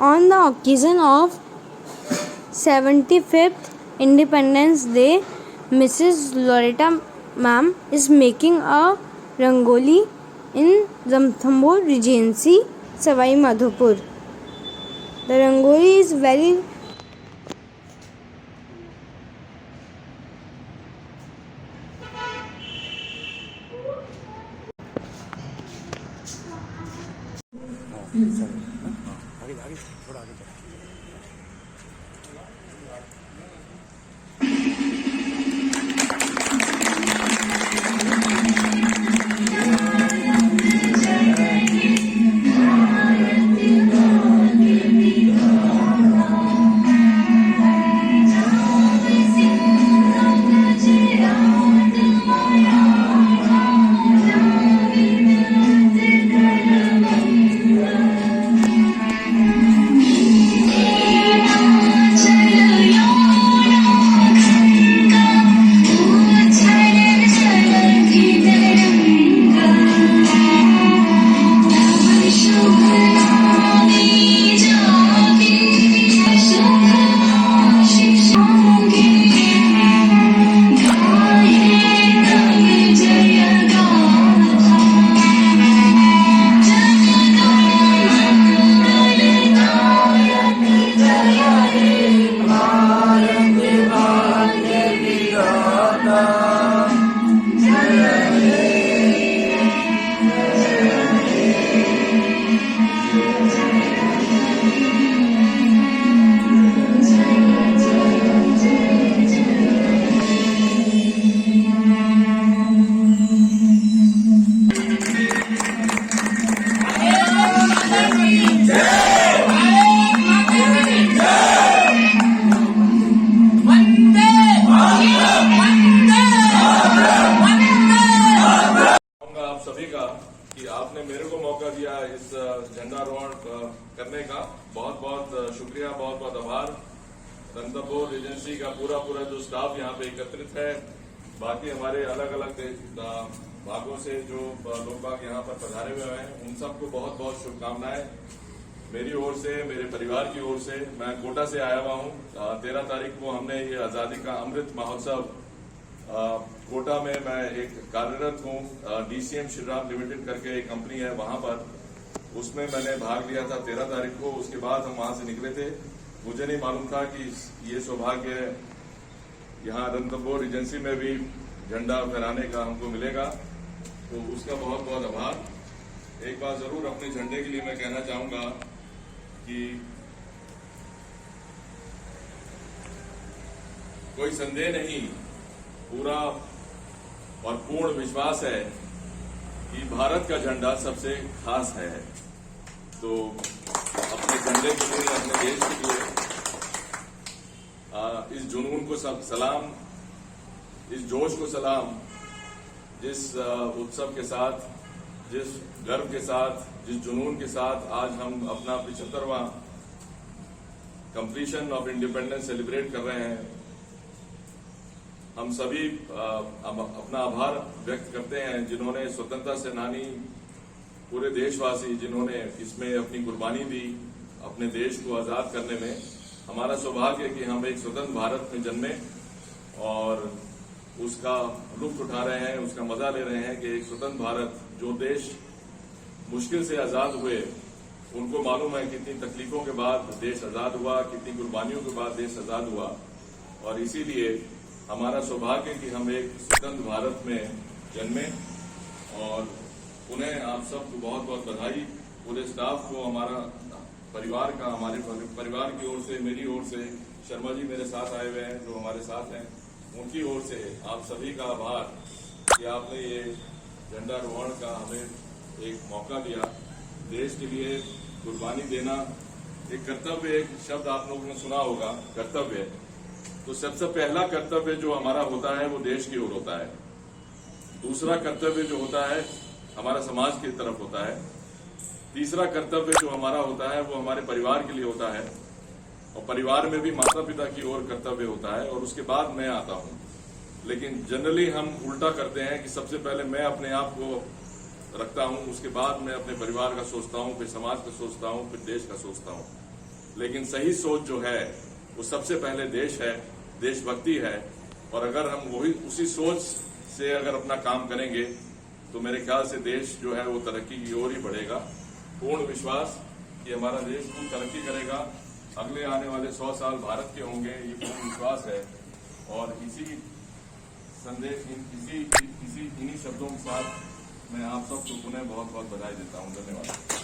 On the occasion of 75th Independence Day, Mrs. Loretta Ma'am is making a rangoli in Ranthambore Regency, Savai Madhopur. The rangoli is very कि आपने मेरे को मौका दिया इस झंडारोहण करने का। बहुत बहुत शुक्रिया, बहुत बहुत आभार। रणथंभौर एजेंसी का पूरा जो स्टाफ यहाँ पे एकत्रित है, बाकी हमारे अलग अलग भागों से जो लोग बाग यहाँ पर पधारे हुए हैं, उन सबको बहुत बहुत शुभकामनाएं मेरी ओर से, मेरे परिवार की ओर से। मैं कोटा से आया हुआ हूँ। 13 तारीख को हमने ये आजादी का अमृत महोत्सव कोटा में मैं एक कार्यरत हूँ, DCM श्रीराम लिमिटेड करके एक कंपनी है, वहां पर उसमें मैंने भाग लिया था 13 तारीख को। उसके बाद हम वहां से निकले थे। मुझे नहीं मालूम था कि ये सौभाग्य यहाँ रणथंभौर एजेंसी में भी झंडा फहराने का हमको मिलेगा, तो उसका बहुत बहुत आभार। एक बात जरूर अपने झंडे के लिए मैं कहना चाहूंगा कि कोई संदेह नहीं, पूरा और पूर्ण विश्वास है कि भारत का झंडा सबसे खास है। तो अपने झंडे के लिए, अपने देश के लिए इस जुनून को सलाम, इस जोश को सलाम, जिस उत्सव के साथ, जिस गर्व के साथ, जिस जुनून के साथ आज हम अपना 75वां कंप्लीशन ऑफ इंडिपेंडेंस सेलिब्रेट कर रहे हैं। हम सभी अपना आभार व्यक्त करते हैं जिन्होंने स्वतंत्रता सेनानी, पूरे देशवासी जिन्होंने इसमें अपनी कुर्बानी दी अपने देश को आजाद करने में। हमारा सौभाग्य है कि हम एक स्वतंत्र भारत में जन्मे और उसका लुत्फ उठा रहे हैं, उसका मजा ले रहे हैं कि एक स्वतंत्र भारत, जो देश मुश्किल से आजाद हुए, उनको मालूम है कितनी तकलीफों के बाद देश आजाद हुआ, कितनी कुर्बानियों के बाद देश आजाद हुआ। और इसीलिए हमारा सौभाग्य कि हम एक स्वतंत्र भारत में जन्मे। और उन्हें आप सबको बहुत बहुत बधाई। पूरे स्टाफ को, हमारा परिवार का, हमारे परिवार की ओर से, मेरी ओर से, शर्मा जी मेरे साथ आए हुए हैं जो हमारे साथ हैं, उनकी ओर से आप सभी का आभार कि आपने ये झंडारोहण का हमें एक मौका दिया। देश के लिए कुर्बानी देना एक कर्तव्य, एक शब्द आप लोगों ने सुना होगा, कर्तव्य। तो सबसे पहला कर्तव्य जो हमारा होता है वो देश की ओर होता है। दूसरा कर्तव्य जो होता है हमारा समाज की तरफ होता है। तीसरा कर्तव्य जो हमारा होता है वो हमारे परिवार के लिए होता है, और परिवार में भी माता पिता की ओर कर्तव्य होता है, और उसके बाद मैं आता हूं। लेकिन जनरली हम उल्टा करते हैं कि सबसे पहले मैं अपने आप को रखता हूं, उसके बाद मैं अपने परिवार का सोचता हूं, फिर समाज का सोचता हूं, फिर देश का सोचता हूं। लेकिन सही सोच जो है वो सबसे पहले देश है, देशभक्ति है। और अगर हम वही उसी सोच से अगर अपना काम करेंगे तो मेरे ख्याल से देश जो है वो तरक्की की ओर ही बढ़ेगा। पूर्ण विश्वास कि हमारा देश खूब तरक्की करेगा, अगले आने वाले 100 साल भारत के होंगे, ये पूर्ण विश्वास है। और इसी संदेश इन्हीं शब्दों के साथ मैं आप सबको पुनः बहुत बहुत बधाई देता हूं। धन्यवाद।